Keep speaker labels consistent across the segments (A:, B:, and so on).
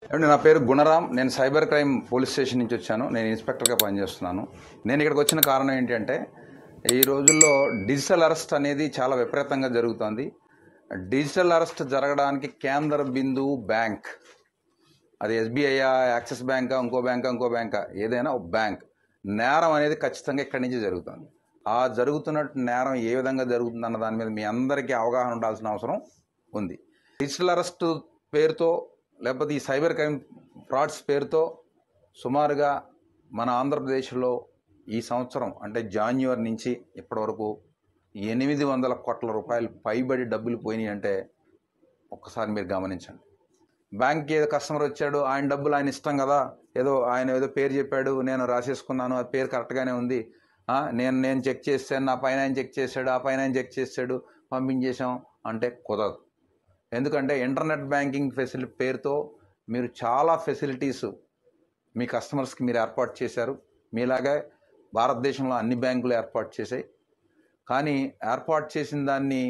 A: ఏమండి, నా పేరు గుణరాం. నేను సైబర్ క్రైమ్ పోలీస్ స్టేషన్ నుంచి వచ్చాను. నేను ఇన్స్పెక్టర్గా పనిచేస్తున్నాను. నేను ఇక్కడికి వచ్చిన కారణం ఏంటంటే, ఈ రోజుల్లో డిజిటల్ అరెస్ట్ అనేది చాలా విపరీతంగా జరుగుతోంది. డిజిటల్ అరెస్ట్ జరగడానికి కేంద్ర బిందువు బ్యాంక్. అది ఎస్బీఐయా, యాక్సిస్ బ్యాంకా, ఇంకో బ్యాంకా, ఏదైనా ఒక బ్యాంక్. నేరం అనేది ఖచ్చితంగా ఇక్కడి నుంచి జరుగుతుంది. ఆ జరుగుతున్నట్టు నేరం ఏ విధంగా జరుగుతుందన్న దాని మీద మీ అందరికీ అవగాహన ఉండాల్సిన అవసరం ఉంది. డిజిటల్ అరెస్ట్ పేరుతో లేకపోతే ఈ సైబర్ క్రైమ్ ఫ్రాడ్స్ పేరుతో సుమారుగా మన ఆంధ్రప్రదేశ్లో ఈ సంవత్సరం అంటే జాన్యువరి నుంచి ఇప్పటివరకు 800 కోట్ల రూపాయలు పైబడి డబ్బులు పోయినాయి అంటే ఒక్కసారి మీరు గమనించండి. బ్యాంక్కి ఏదో కస్టమర్ వచ్చాడు, ఆయన డబ్బులు ఆయన ఇష్టం కదా, ఆయన ఏదో పేరు చెప్పాడు, నేను రాసేసుకున్నాను, ఆ పేరు కరెక్ట్గానే ఉంది, నేను చెక్ చేశాను, నా పైన ఆయన చెక్ చేశాడు, ఆ పైన ఆయన చెక్ చేశాడు, పంపించేశాం అంటే కుదరదు. ఎందుకంటే ఇంటర్నెట్ బ్యాంకింగ్ ఫెసిలిటీ పేరుతో మీరు చాలా ఫెసిలిటీస్ మీ కస్టమర్స్కి మీరు ఏర్పాటు చేశారు. మీలాగే భారతదేశంలో అన్ని బ్యాంకులు ఏర్పాటు చేశాయి. కానీ ఏర్పాటు చేసిన దాన్ని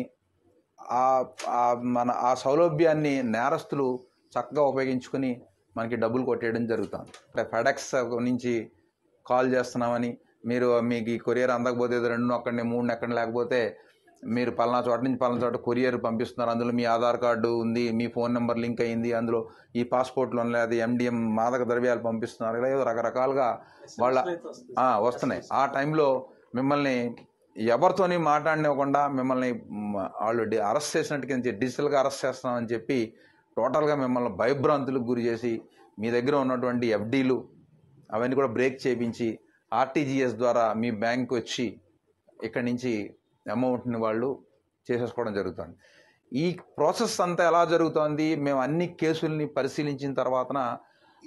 A: ఆ సౌలభ్యాన్ని నేరస్తులు చక్కగా ఉపయోగించుకొని మనకి డబ్బులు కొట్టేయడం జరుగుతుంది. అంటే ఫెడెక్స్ నుంచి కాల్ చేస్తున్నామని, మీకు ఈ కొరియర్ అందకపోతే 2 అక్కడనే 3 ఎక్కడ లేకపోతే మీరు పలానా చోట నుంచి పలానా చోట కొరియర్ పంపిస్తున్నారు, అందులో మీ ఆధార్ కార్డు ఉంది, మీ ఫోన్ నెంబర్ లింక్ అయింది, అందులో ఈ పాస్పోర్ట్లో లేదా ఎండిఎం మాదక ద్రవ్యాలు పంపిస్తున్నారు, ఇలా ఏదో రకరకాలుగా వస్తున్నాయి. ఆ టైంలో మిమ్మల్ని ఎవరితోని మాట్లాడనివ్వకుండా మిమ్మల్ని వాళ్ళు అరెస్ట్ చేసినట్టుగా డిజిటల్గా అరెస్ట్ చేస్తున్నామని చెప్పి టోటల్గా మిమ్మల్ని భయభ్రాంతులకు గురి చేసి మీ దగ్గర ఉన్నటువంటి ఎఫ్డీలు అవన్నీ కూడా బ్రేక్ చేయించి ఆర్టీజీఎస్ ద్వారా మీ బ్యాంక్ వచ్చి ఇక్కడి నుంచి అమౌంట్ని వాళ్ళు చేసేసుకోవడం జరుగుతుంది. ఈ ప్రాసెస్ అంతా ఎలా జరుగుతోంది, మేము అన్ని కేసుల్ని పరిశీలించిన తర్వాతన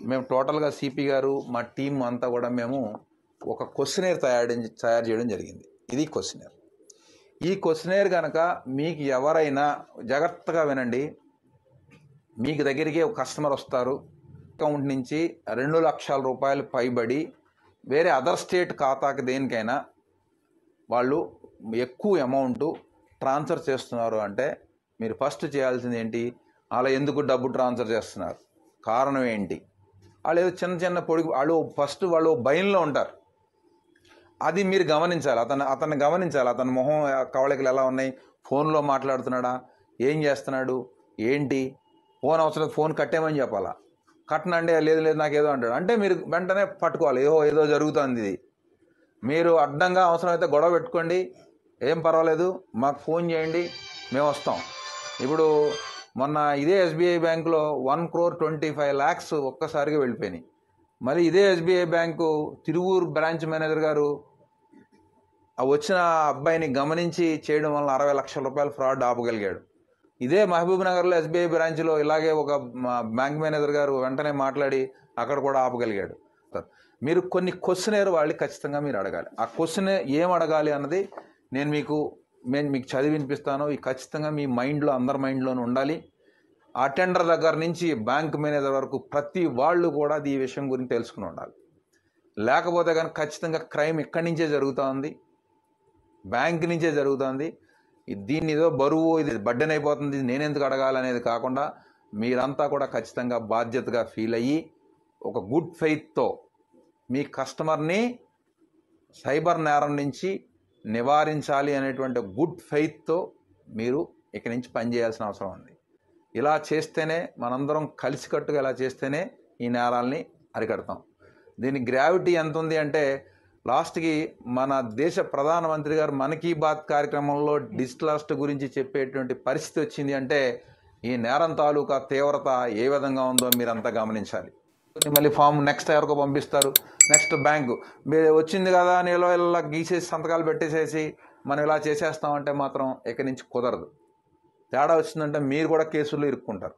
A: మేము టోటల్గా సిపి గారు మా టీం అంతా కూడా మేము ఒక క్వశ్చనేర్ తయారు చేయడం జరిగింది. ఇది క్వశ్చనేర్. ఈ క్వశ్చనేర్ కనుక మీకు ఎవరైనా జాగ్రత్తగా వినండి, మీకు దగ్గరికి ఒక కస్టమర్ వస్తారు, అకౌంట్ నుంచి 2 లక్షల రూపాయలు పైబడి వేరే అదర్ స్టేట్ ఖాతాకి దేనికైనా వాళ్ళు ఎక్కువ అమౌంట్ ట్రాన్స్ఫర్ చేస్తున్నారు అంటే మీరు ఫస్ట్ చేయాల్సింది ఏంటి, అలా ఎందుకు డబ్బు ట్రాన్స్ఫర్ చేస్తున్నారు, కారణం ఏంటి, వాళ్ళు ఏదో చిన్న పొడిగి వాళ్ళు భయంలో ఉంటారు. అది మీరు గమనించాలి. అతన్ని గమనించాలి. అతని మొహం కవళికలు ఎలా ఉన్నాయి, ఫోన్లో మాట్లాడుతున్నాడా, ఏం చేస్తున్నాడు, ఏంటి, ఫోన్ అవసరం ఫోన్ కట్టేమని చెప్పాలా, కట్టనండి, లేదు నాకు ఏదో అంటాడు అంటే మీరు వెంటనే పట్టుకోవాలి, ఏదో జరుగుతుంది. ఇది మీరు అడ్డంగా అవసరమైతే గొడవ పెట్టుకోండి, ఏం పర్వాలేదు, మాకు ఫోన్ చేయండి, మేము వస్తాం. ఇప్పుడు మొన్న ఇదే ఎస్బీఐ బ్యాంకులో 1,25,00,000 ఒక్కసారిగా వెళ్ళిపోయినాయి. మళ్ళీ ఇదే SBI bank Tiruvuru branch manager గారు వచ్చిన అబ్బాయిని గమనించి చేయడం వల్ల 60 లక్షల రూపాయల ఫ్రాడ్ ఆపగలిగాడు. ఇదే మహబూబ్ నగర్లో ఎస్బీఐ బ్రాంచ్లో ఇలాగే ఒక బ్యాంక్ మేనేజర్ గారు వెంటనే మాట్లాడి అక్కడ కూడా ఆపగలిగాడు. మీరు కొన్ని క్వశ్చనేర్ వాళ్ళు ఖచ్చితంగా మీరు అడగాలి. ఆ క్వశ్చన్ ఏం అడగాలి అన్నది నేను మీకు చదివి వినిపిస్తాను. ఈ ఖచ్చితంగా మీ మైండ్లో, అందరి మైండ్లోనూ ఉండాలి. అటెండర్ దగ్గర నుంచి బ్యాంక్ మేనేజర్ వరకు ప్రతి వాళ్ళు కూడా ఈ విషయం గురించి తెలుసుకుని ఉండాలి. లేకపోతే కనుక ఖచ్చితంగా క్రైమ్ ఇక్కడి నుంచే జరుగుతుంది, బ్యాంక్ నుంచే జరుగుతుంది. దీన్ని ఏదో బరువు, ఇది బడ్డెన్ అయిపోతుంది, నేనెందుకు అడగాలనేది కాకుండా మీరంతా కూడా ఖచ్చితంగా బాధ్యతగా ఫీల్ అయ్యి ఒక గుడ్ ఫెయిత్తో మీ కస్టమర్ని సైబర్ నేరం నుంచి నివారించాలి అనేటువంటి గుడ్ ఫెయిత్తో మీరు ఇక్కడి నుంచి పనిచేయాల్సిన అవసరం ఉంది. ఇలా చేస్తేనే, మనందరం కలిసికట్టుగా ఇలా చేస్తేనే ఈ నేరాల్ని అరికడతాం. దీని గ్రావిటీ ఎంత ఉంది అంటే లాస్ట్కి మన దేశ ప్రధానమంత్రి గారు మన్ కీ బాత్ కార్యక్రమంలో డిజిటల్ అరెస్ట్ గురించి చెప్పేటువంటి పరిస్థితి వచ్చింది అంటే ఈ నేరం తాలూకా తీవ్రత ఏ విధంగా ఉందో మీరంతా గమనించాలి. మళ్ళీ ఫామ్ నెక్స్ట్ ఎవరికో పంపిస్తారు, నెక్స్ట్ బ్యాంకు మీరు వచ్చింది కదా అని ఇలా గీసేసి సంతకాలు పెట్టేసేసి మనం ఇలా చేసేస్తామంటే మాత్రం ఇక్కడి నుంచి కుదరదు. తేడా వచ్చిందంటే మీరు కూడా కేసుల్లో ఇరుక్కుంటారు.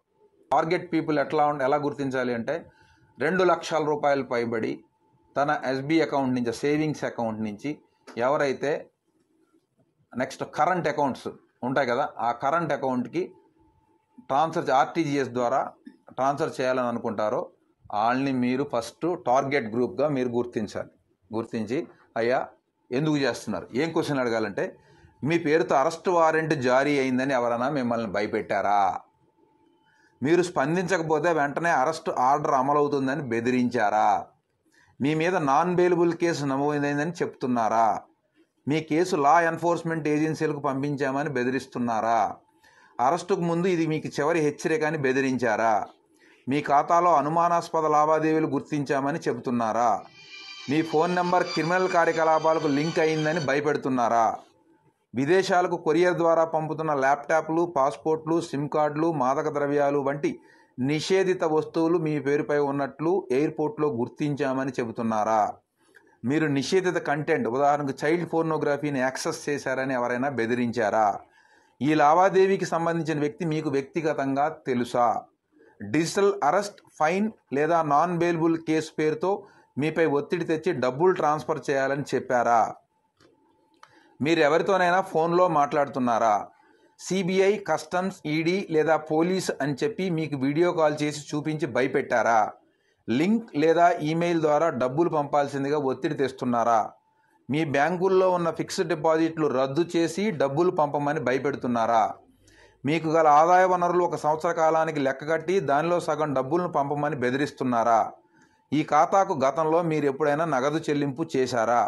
A: టార్గెట్ పీపుల్ ఎలా గుర్తించాలి అంటే 2 లక్షల రూపాయలు పైబడి తన ఎస్బీ అకౌంట్ నుంచి, సేవింగ్స్ అకౌంట్ నుంచి ఎవరైతే నెక్స్ట్ కరెంట్ అకౌంట్స్ ఉంటాయి కదా, ఆ కరెంట్ అకౌంట్కి ఆర్టీజీఎస్ ద్వారా ట్రాన్స్ఫర్ చేయాలని అనుకుంటారో వాళ్ళని మీరు ఫస్ట్ టార్గెట్ గ్రూప్గా మీరు గుర్తించి అయ్యా ఎందుకు చేస్తున్నారు, ఏం క్వశ్చన్ అడగాలంటే మీ పేరుతో అరెస్ట్ వారెంట్ జారీ అయిందని ఎవరైనా మిమ్మల్ని భయపెట్టారా, మీరు స్పందించకపోతే వెంటనే అరెస్ట్ ఆర్డర్ అమలవుతుందని బెదిరించారా? మీ మీద నాన్ బెయిలబుల్ కేసు నమోదైందని చెప్తున్నారా? మీ కేసు లా ఎన్ఫోర్స్మెంట్ ఏజెన్సీలకు పంపించామని బెదిరిస్తున్నారా? అరెస్టుకు ముందు ఇది మీకు చివరి హెచ్చరిక అని బెదిరించారా? మీ ఖాతాలో అనుమానాస్పద లావాదేవీలు గుర్తించామని చెబుతున్నారా? మీ ఫోన్ నెంబర్ క్రిమినల్ కార్యకలాపాలకు లింక్ అయిందని భయపెడుతున్నారా? విదేశాలకు కొరియర్ ద్వారా పంపుతున్న ల్యాప్టాప్లు, పాస్పోర్ట్లు, సిమ్ కార్డులు, మాదక ద్రవ్యాలు వంటి నిషేధిత వస్తువులు మీ పేరుపై ఉన్నట్లు ఎయిర్పోర్ట్లో గుర్తించామని చెబుతున్నారా? మీరు నిషేధిత కంటెంట్, ఉదాహరణకు చైల్డ్ పోర్నోగ్రఫీని యాక్సెస్ చేశారని ఎవరైనా బెదిరించారా? ఈ లావాదేవీకి సంబంధించిన వ్యక్తి మీకు వ్యక్తిగతంగా తెలుసా? డిజిటల్ అరెస్ట్, ఫైన్ లేదా నాన్ బెయిలబుల్ కేసు పేరుతో మీపై ఒత్తిడి తెచ్చి డబ్బులు ట్రాన్స్ఫర్ చేయాలని చెప్పారా? మీరు ఎవరితోనైనా ఫోన్లో మాట్లాడుతున్నారా? సిబిఐ, కస్టమ్స్, ఈడీ లేదా పోలీస్ అని చెప్పి మీకు వీడియో కాల్ చేసి చూపించి భయపెట్టారా? లింక్ లేదా ఈమెయిల్ ద్వారా డబ్బులు పంపాల్సిందిగా ఒత్తిడి తెస్తున్నారా? మీ బ్యాంకుల్లో ఉన్న ఫిక్స్డ్ డిపాజిట్లు రద్దు చేసి డబ్బులు పంపమని భయపెడుతున్నారా? మీకు గల ఆదాయ వనరులు 1 సంవత్సర కాలానికి లెక్కగట్టి దానిలో సగం డబ్బులను పంపమని బెదిరిస్తున్నారా? ఈ ఖాతాకు గతంలో మీరు ఎప్పుడైనా నగదు చెల్లింపు చేశారా?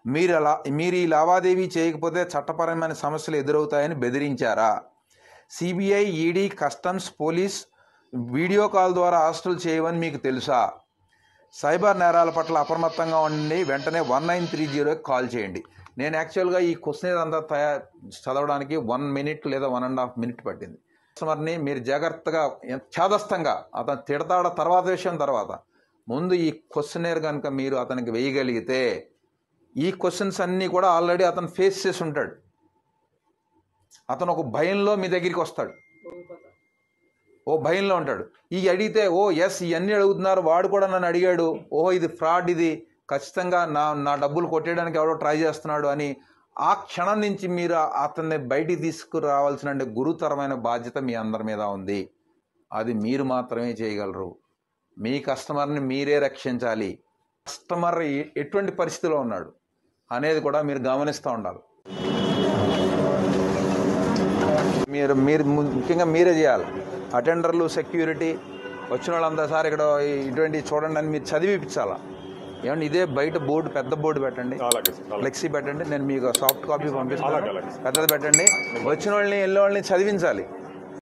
A: మీరు ఈ లావాదేవీ చేయకపోతే చట్టపరమైన సమస్యలు ఎదురవుతాయని బెదిరించారా? CBI, ED, customs, police video call ద్వారా అరెస్టులు చేయవని మీకు తెలుసా? సైబర్ నేరాల పట్ల అప్రమత్తంగా ఉండి వెంటనే 1930కి కాల్ చేయండి. నేను యాక్చువల్గా ఈ క్వశ్చన్ అంతా చదవడానికి 1 మినిట్ లేదా 1.5 మినిట్ పట్టింది. కస్టమర్ని మీరు జాగ్రత్తగా ఛాదస్తంగా అతను తిడతాడ తర్వాత విషయం తర్వాత, ముందు ఈ క్వశ్చనేర్ కనుక మీరు అతనికి వేయగలిగితే ఈ క్వశ్చన్స్ అన్నీ కూడా ఆల్రెడీ అతను ఫేస్ చేసి ఉంటాడు. అతను ఒక భయంలో మీ దగ్గరికి వస్తాడు, ఓ భయంలో ఉంటాడు. ఈ అడిగితే ఓ ఎస్ ఇవన్నీ అడుగుతున్నారు, వాడు కూడా నన్ను అడిగాడు, ఓహో ఇది ఫ్రాడ్, ఇది ఖచ్చితంగా నా డబ్బులు కొట్టేయడానికి ఎవడో ట్రై చేస్తున్నాడు అని ఆ క్షణం నుంచి మీరు అతన్ని బయటికి తీసుకురావాల్సిన గురుతరమైన బాధ్యత మీ అందరి మీద ఉంది. అది మీరు మాత్రమే చేయగలరు. మీ కస్టమర్ని మీరే రక్షించాలి. కస్టమర్ ఎటువంటి పరిస్థితిలో ఉన్నాడు అనేది కూడా మీరు గమనిస్తూ ఉండాలి. మీరు ముఖ్యంగా మీరే చేయాలి. అటెండర్లు, సెక్యూరిటీ వచ్చిన వాళ్ళంతా సార్ ఇక్కడ ఇటువంటి చూడండి అని మీరు చదివిపించాలా. ఏమంటే ఇదే బయట బోర్డు, పెద్ద బోర్డు పెట్టండి, ఫ్లెక్సీ పెట్టండి, నేను మీకు సాఫ్ట్ కాపీ పంపిస్తాను, పెద్దది పెట్టండి. వచ్చిన వాళ్ళని వెళ్ళే వాళ్ళని చదివించాలి.